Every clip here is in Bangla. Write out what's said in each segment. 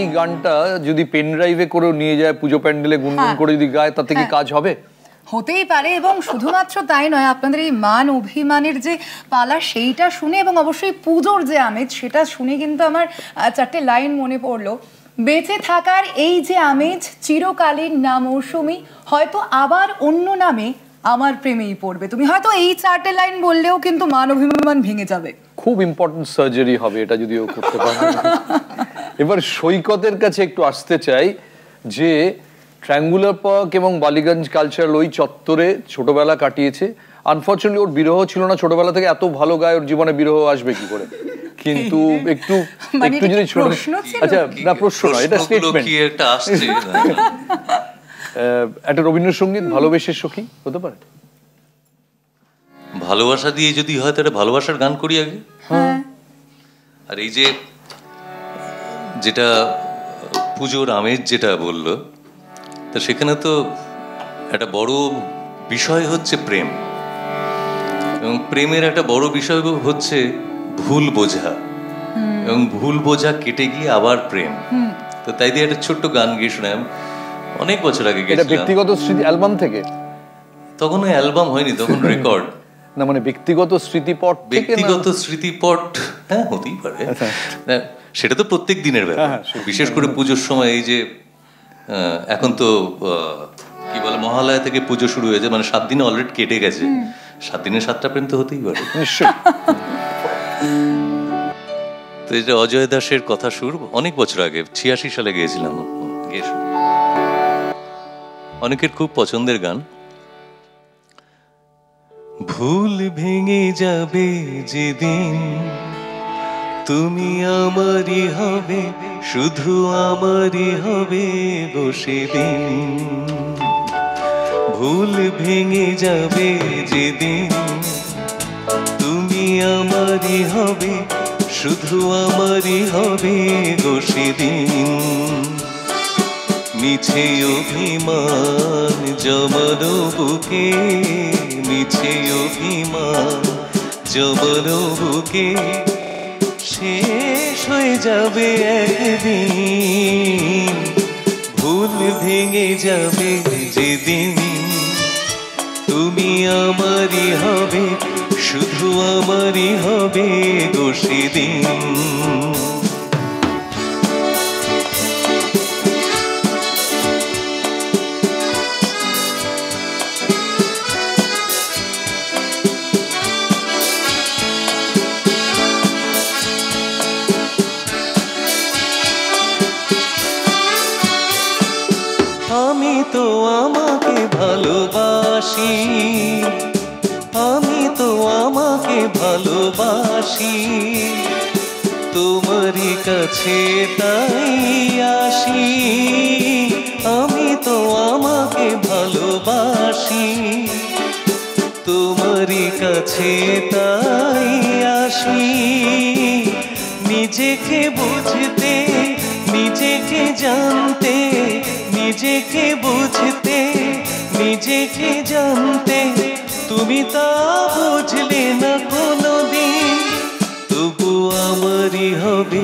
এই গানটা যদি পেন ড্রাইভে করে নিয়ে যায় পুজো প্যান্ডেলে গুনগুন করে যদি গায় তাতে কি কাজ হবে? হতেই পারে। এবং শুধুমাত্র তাই নয়, আপনাদের এই মান অভিমানের যে পালা সেইটা শুনে এবং অবশ্যই পুজোর যে আমেজ সেটা শুনে কিন্তু আমার চারটে লাইন মনে পড়লো। বেঁচে থাকার এই যে আমেজ চিরকালীন না মৌসুমি, হয়তো আবার অন্য নামে আমার প্রেমেই পড়বে তুমি। হয়তো এই চারটে লাইন বললেও কিন্তু মান অভিমান ভেঙে যাবে। খুব ইম্পর্টেন্ট সার্জারি হবে এটা যদি ও করতে পারে। এবার সৈকতের কাছে একটু আসতে চাই যে ট্রায়াঙ্গুলার পার্ক এবং বালিগঞ্জ কালচারাল ওই চত্বরে ছোটবেলা কাটিয়েছে। আনফর্চুনেটলি ওর বিরহ ছিল না ছোটবেলা থেকে, এত ভালো গায় ওর জীবনে বিরহ আসবে কি করে? কিন্তু একটু একটু যদি ছোট, আচ্ছা না প্রশ্ন নয়, এটা স্টেটমেন্ট। একটা রবীন্দ্রসঙ্গীত ভালোবেসে সখী হতে পারে? ভালোবাসা দিয়ে যদি হয় তাহলে ভালোবাসার গান করি আগে। আর এই যে যেটা পুজোর আমেজ যেটা বললো, তা সেখানে তো একটা বড় বিষয় হচ্ছে প্রেম, এবং প্রেমের একটা বড় বিষয় হচ্ছে ভুল বোঝা, এবং ভুল বোঝা কেটে গিয়ে আবার প্রেম। তো তাই দিয়ে একটা ছোট্ট গান গিয়ে শোনাম, অনেক বছর আগে গেছিলাম। ব্যক্তিগত স্মৃতি অ্যালবাম থেকে? তখন ওই অ্যালবাম হয়নি, তখন রেকর্ড। না মানে ব্যক্তিগত স্মৃতিপট? ব্যক্তিগত স্মৃতিপট, হ্যাঁ হতেই পারে। সেটা তো প্রত্যেক দিনের ব্যাপার, বিশেষ করে পুজোর সময়। এই যে এখন তো কি বলে মহালয়া থেকে পুজো শুরু হয়েছে, মানে 7 দিনে অলরেডি কেটে গেছে। 7 দিনে 7টা প্রেম তো হতেই পারে নিশ্চয়ই। তো এটা অজয় দাসের কথা সুর, অনেক বছর আগে 86 সালে গিয়েছিলাম। অনেকের খুব পছন্দের গান। ভুল ভেঙে যাবে যেদিন তুমি আমারই হবে, শুধু আমারই হবে গো সেদিন। ভুল ভেঙে যাবে যেদিন তুমি আমারই হবে, শুধু আমারই হবে গো সেদিন। মিছে অভিমান জমানো বুকে, মিছে অভিমান জমানো বুকে, শেষ হয়ে যাবে একদিন। ভুল ভেঙে যাবে যেদিন তুমি আমারই হবে, শুধু আমারই হবে গো সেদিন। আমি তো আমাকে ভালোবাসি, আমি তো আমাকে ভালোবাসি, তোমারই কাছে তাই আসি। আমি তো আমাকে ভালোবাসি, তোমারই কাছে তাই আসি। নিজেকে বুঝতে, নিজেকে জানতে, নিজেকে বুঝতে, নিজেকে জানতে, তুমি তা বুঝলে না কোনোদিন। তবু আমারই হবে,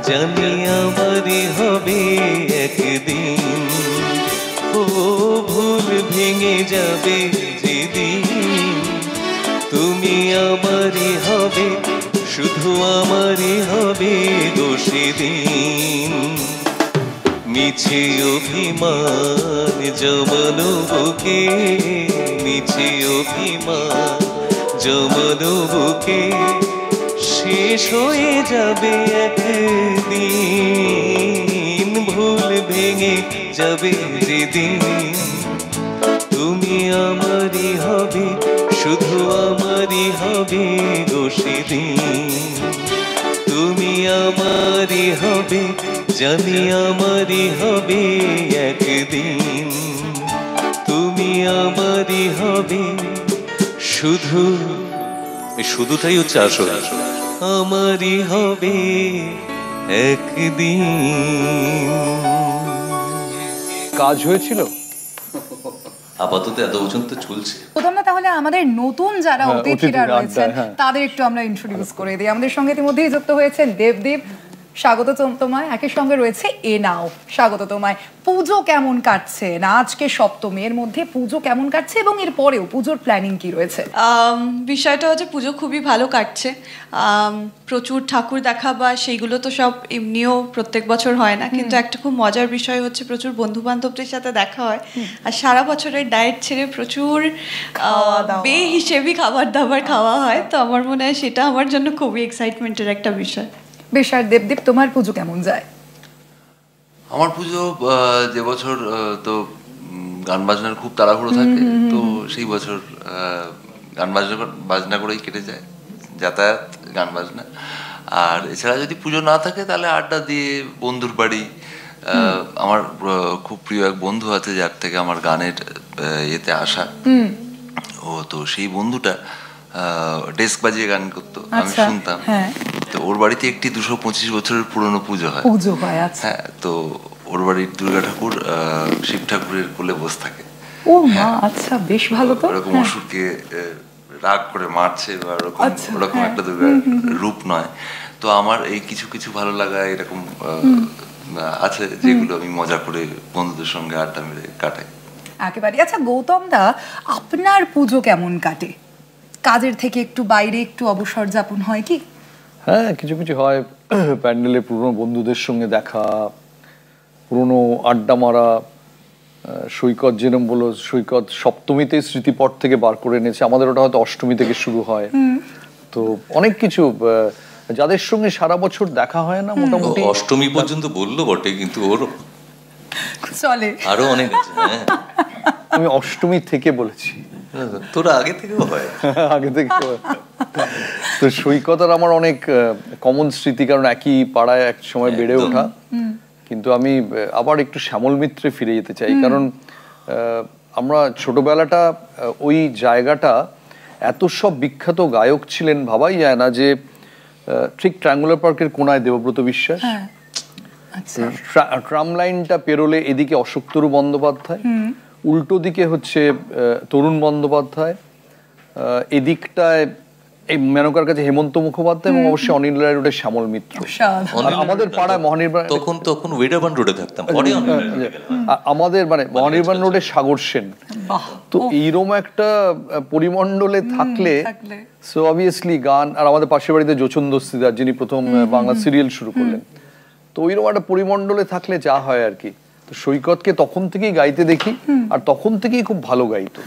জানি আমারই হবে একদিন। ও ভুল ভেঙে যাবে যেদিন তুমি আমারই হবে, শুধু আমারই হবে গো সেদিন। মিছে অভিমান জমানো বুকে, মিছে অভিমান জমানো বুকে, শেষ হয়ে যাবে একদিন। ভুল ভেঙে যাবে যেদিন তুমি আমারই হবে, শুধু আমারই হবে গো সেদিন। তুমি আমারই হবে, জানি আমারই হবে একদিন। তুমি আমারই হবে, শুধু, এই শুধুটাই হচ্ছে আসল, আমারই হবে একদিন। কাজ হয়েছিল আপাতত এত পর্যন্ত চলছে। প্রথমে তাহলে আমাদের নতুন যারা অতিথিরা রয়েছেন তাদের একটু আমরা ইন্ট্রোডিউস করে দিই। আমাদের সঙ্গে ইতিমধ্যেই যুক্ত হয়েছেন দেবদীপ, স্বাগত তোমায়। একই সঙ্গে রয়েছে এ নাও, স্বাগত তোমায়। পুজো কেমন কাটছে না, আজকে সপ্তমী, এর মধ্যে পুজো কেমন কাটছে এবং এর পরেও পুজোর প্ল্যানিং কি রয়েছে? বিষয়টা হচ্ছে পুজো খুবই ভালো কাটছে। প্রচুর ঠাকুর দেখা বা সেইগুলো তো সব এমনিও প্রত্যেক বছর হয় না, কিন্তু একটা খুব মজার বিষয় হচ্ছে প্রচুর বন্ধু বান্ধবদের সাথে দেখা হয়। আর সারা বছরের ডায়েট ছেড়ে প্রচুর বেহিসেবি খাবার দাবার খাওয়া হয়। তো আমার মনে হয় সেটা আমার জন্য খুবই এক্সাইটমেন্টের একটা বিষয়। বেশ, আর দেবদীপ তোমার পুজো কেমন যায়? আমার পুজো যে বছর তো গান বাজনার খুব তাড়াহুড়ো থাকে, তো সেই বছর গান বাজনা করেই কেটে যায়, যাতায়াত গান বাজনা। আর এছাড়া যদি পুজো না থাকে তাহলে আড্ডা দিয়ে বন্ধুর বাড়ি। আমার খুব প্রিয় এক বন্ধু আছে যার থেকে আমার গানের ইয়েতে আসা, ও তো সেই বন্ধুটা ডেস্ক বাজিয়ে গান করতো, আমি শুনতাম। তো ওর বাড়িতে একটি 225 বছরের পুরনো পুজো হয়। হ্যাঁ, তো ওর বাড়ির দুর্গা ঠাকুর শিব ঠাকুরের কোলে বসে থাকে। ও মা, আচ্ছা, বেশ ভালো তো। ওরকম অসুরকে রাগ করে মারছে বা ওরকম একটা দুর্গার রূপ নয়। তো আমার এই কিছু কিছু ভালো লাগা এরকম আছে যেগুলো আমি মজা করে বন্ধুদের সঙ্গে আড্ডা মেরে কাটাই। একেবারে। আচ্ছা গৌতম দা, আপনার পুজো কেমন কাটে? কাজের থেকে একটু বাইরে একটু অবসর যাপন হয় কি? হ্যাঁ, কিছু কিছু হয়। প্যান্ডেলে পুরনো বন্ধুদের সঙ্গে দেখা, পুরনো আড্ডা মারা। সৈকত যেরকম বলো, সৈকত সপ্তমীতে স্মৃতিপট থেকে বার করে এনেছে, আমাদের ওটা হয়তো অষ্টমী থেকে শুরু হয়। তো অনেক কিছু যাদের সঙ্গে সারা বছর দেখা হয় না, মোটামুটি অষ্টমী পর্যন্ত বললো বটে, কিন্তু ওর চলে আরো অনেক আছে। হ্যাঁ, আমি অষ্টমী থেকে বলেছি, তোরা আগে থেকেও হয়। আগে থেকে। তো সৈকত আর আমার অনেক কমন স্মৃতি, কারণ একই পাড়ায় এক সময় বেড়ে ওঠা। কিন্তু আমি আবার একটু শ্যামল মিত্রে ফিরে যেতে চাই, কারণ আমরা ছোটবেলাটা ওই জায়গাটা, এত সব বিখ্যাত গায়ক ছিলেন, ভাবাই যায় না যে ঠিক ট্রায়াঙ্গুলার পার্কের কোনায় দেবব্রত বিশ্বাস, ট্রাম লাইনটা পেরোলে এদিকে অশোকতরু বন্দ্যোপাধ্যায়, উল্টো দিকে হচ্ছে তরুণ বন্দ্যোপাধ্যায়, এদিকটায় এই মেনকার কাছে হেমন্ত মুখোপাধ্যায়, এবং অবশ্যই অনিল রায় রোডের শ্যামল মিত্র। আমাদের পাড়ায় মহানির্বাণ, তখন ওয়েডারবান রোডে থাকতাম, পরে আমাদের মানে মহানির্বাণ রোডে সাগর সেন। তো এইরকম একটা পরিমণ্ডলে থাকলে সো অবভিয়াসলি গান। আর আমাদের পাশের বাড়িতে যোচন দস্তিদার, যিনি প্রথম বাংলা সিরিয়াল শুরু করলেন, তো ওইরকম একটা পরিমণ্ডলে থাকলে যা হয় আর কি। তো সৈকতকে তখন থেকেই গাইতে দেখি, আর তখন থেকেই খুব ভালো গাইতো।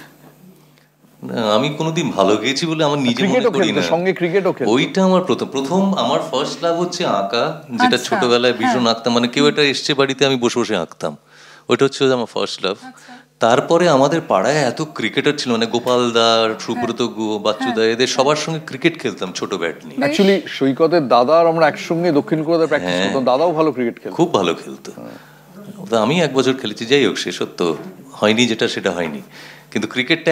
আমি কোনোদিন ভালো গেয়েছি বলে আমার নিজে মনে করি না। সঙ্গে ক্রিকেটও খেলতো। ওইটা আমার প্রথম আমার ফার্স্ট লাভ হচ্ছে আঁকা, যেটা ছোটবেলায় ভীষণ আঁকতাম, মানে কেউ একটা এসছে বাড়িতে, আমি বসে বসে আঁকতাম। ওইটা হচ্ছে আমার ফার্স্ট লাভ। তারপরে আমাদের পাড়ায় এত ক্রিকেটার ছিল, মানে গোপাল দা, সুব্রত গো, বাচ্চু দা, এদের সবার সঙ্গে ক্রিকেট খেলতাম ছোট ব্যাট নিয়ে। অ্যাকচুয়ালি সৈকতের দাদা আর আমরা একসঙ্গে দক্ষিণ কলকাতায় প্র্যাকটিস করতাম। দাদাও ভালো ক্রিকেট খেলতো, খুব ভালো খেলতো। আমি এক বছর খেলেছি, যাই হোক, সে সত্য হয়নি, যেটা সেটা হয়নি। কিন্তু ক্রিকেটটা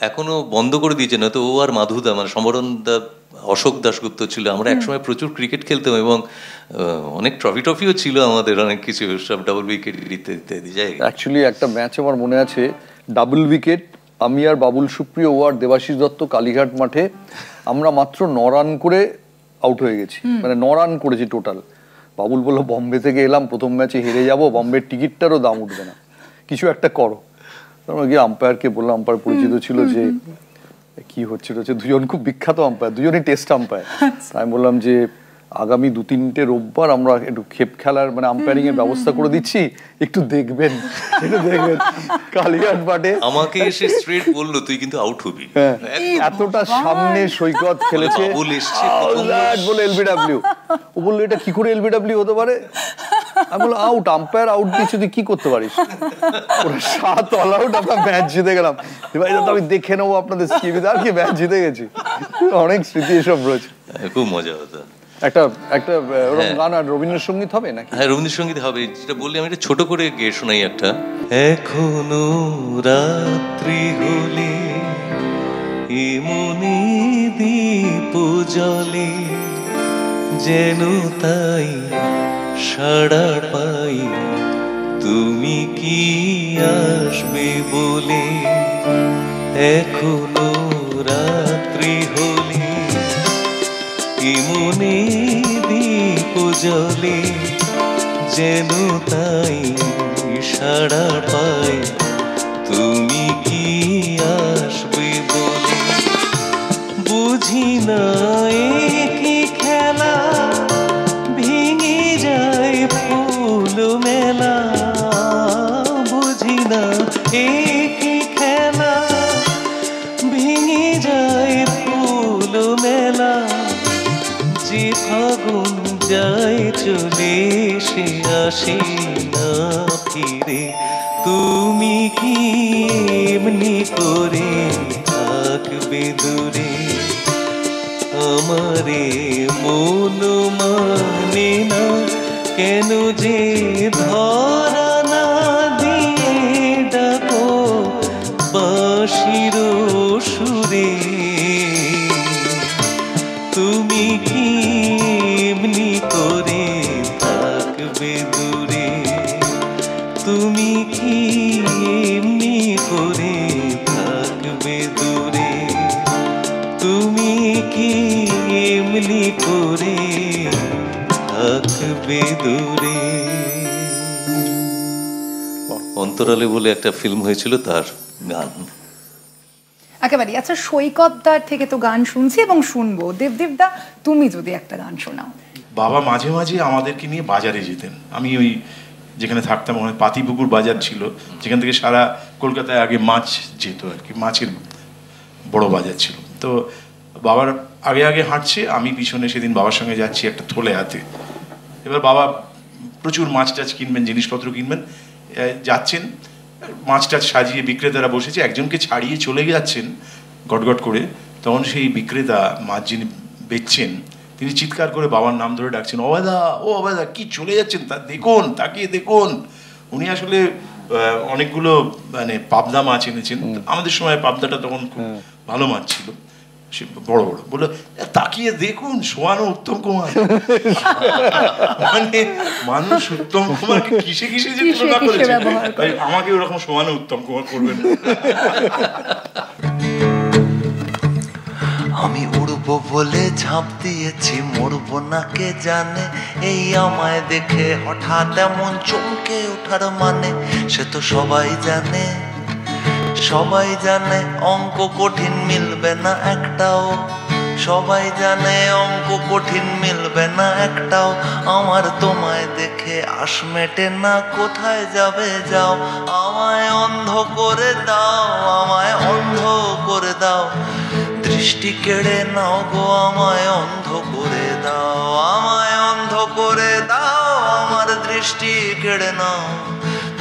এখনো বন্ধ করে দিয়েছে, না তো ও আর মাধুদা, মানে সমরণ দা, অশোক দাশগুপ্ত ছিল, আমরা একসময় প্রচুর ক্রিকেট খেলতাম, এবং অনেক ট্রফিও ছিল আমাদের, অনেক কিছু, সব ডাবল উইকেট ইত্যাদি জায়গা। অ্যাকচুয়ালি একটা ম্যাচ আমার মনে আছে, ডাবল উইকেট, আমি আর বাবুল সুপ্রিয়, ও আর দেবাশিস দত্ত, কালীঘাট মাঠে। আমরা মাত্র 9 রান করে আউট হয়ে গেছি, মানে 9 রান করেছি টোটাল। বাবুল বললো, বম্বে থেকে এলাম, প্রথম ম্যাচে হেরে যাবো, বম্বের টিকিটটারও দাম উঠবে না, কিছু একটা করো। আমরা গিয়ে আম্পায়ারকে বললাম, আম্পায়ার পরিচিত ছিল, যে কি হচ্ছে, দুজন খুব বিখ্যাত আম্পায়ার, দুজনই টেস্ট আম্পায়ার। আমি বললাম যে আগামী 2-3টে রোববার আমরা একটু খেপ খেলার মানে আম্পায়ারিং এর ব্যবস্থা করে দিচ্ছি, একটু দেখবেন। কালীঘাট মাঠে আমাকে এসে স্ট্রেট বললো, তুই কিন্তু আউট হবি। এতটা সামনে সৈকত খেলেছে, বলে এলবিডব্লিউ। ও বললো, এটা কি করে এলবিডব্লিউ হতে পারে? আমি বললাম, আউট, আম্পায়ার আউট দিচ্ছে, তুই কি করতে পারিস? ওরা 7 অল আউট, আমরা ম্যাচ জিতে গেলাম। এবার এটা তো আমি দেখে নেবো আপনাদের স্কিমিতে, আর কি ম্যাচ জিতে গেছি। অনেক স্মৃতি এসব রয়েছে, খুব মজা হতো। একটা ওরকম গান। আর রবীন্দ্রসঙ্গীত হবে নাকি? হ্যাঁ, রবীন্দ্রসঙ্গীত হবে, যেটা বললি আমি এটা ছোট করে গেয়ে শোনাই একটা। এখনো রাত্রি হলে এমনি দীপ জ্বলে, যেন তাই সাড়া পাই তুমি কি আসবে বলে। এখনো রাত্রি হলে এমনি দীপ জলে যেন তাই সাড়া পাই তুমি কি আসবে বলে। বুঝি না এ কি খেলা, ভেঙে যায় ফুল মেলা। বুঝি না এ কি খেলা, ভেঙে যায় ফুল মেলা। যে ফাগুন যায় চলে সে আসে না ফিরে, তুমি কি এমনি করে থাকবে দূরে। আমারে মন মানে না কেন যে ধরা না দিয়ে ডাকো বাঁশির সুরে। তুমি কি এমনি করে থাকবে দূরে, তুমি কি এমনি করে থাকবে দূরে, তুমি কি এমনি করে থাকবে দূরে। অন্তরালে বলে একটা ফিল্ম হয়েছিল, তার গান। একেবারে। আচ্ছা, সৈকতদার থেকে তো গান শুনছি এবং শুনবো, দেবদেবদা তুমি যদি একটা গান শোনাও। বাবা মাঝে মাঝে আমাদেরকে নিয়ে বাজারে যেতেন। আমি ওই যেখানে থাকতাম ওখানে পাতিপুকুর বাজার ছিল, যেখান থেকে সারা কলকাতায় আগে মাছ যেত আর কি, মাছের বড় বাজার ছিল। তো বাবার আগে আগে হাঁটছে, আমি পিছনে সেদিন বাবার সঙ্গে যাচ্ছি একটা থলে হাতে। এবার বাবা প্রচুর মাছ টাছ কিনবেন, জিনিসপত্র কিনবেন, যাচ্ছেন, মাছ টাছ সাজিয়ে বিক্রেতারা বসেছে, একজনকে ছাড়িয়ে চলে যাচ্ছেন গটগট করে। তখন সেই বিক্রেতা, মাছ যিনি বেচছেন, তিনি চিৎকার করে বাবার নাম ধরে ডাকছেন, অবাদা ও অবাদা, কি চলে যাচ্ছেন, তা দেখুন, তাকিয়ে দেখুন। উনি আসলে অনেকগুলো মানে পাবদা মাছ এনেছেন। আমাদের সময় পাবদাটা তখন খুব ভালো মাছ ছিল, সে বড় বড়। বললো তাকিয়ে দেখুন, শোয়ানো উত্তম কুমার। মানে মানুষ উত্তম কুমারকে কিসে কিসে যে তুলনা করেছে, আমাকে ওরকম শোয়ানো উত্তম কুমার করবেন। আমি উড়বো বলে ঝাঁপ দিয়েছি, মরবো না কে জানে। এই আমায় দেখে হঠাৎ এমন চমকে ওঠার মানে, সে তো সবাই জানে, সবাই জানে অঙ্ক কঠিন মিলবে না একটাও। সবাই জানে অঙ্ক কঠিন মিলবে না একটাও। আমার তোমায় দেখে আশ মেটে না, কোথায় যাবে যাও। আমায় অন্ধ করে দাও, আমায় অন্ধ করে দাও। দৃষ্টি কেড়ে নাও গো, আমায় অন্ধ করে দাও। আমায় অন্ধ করে দাও, আমার দৃষ্টি কেড়ে নাও।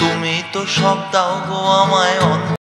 তুমি তো সব দাও গো, আমায় অন্ধ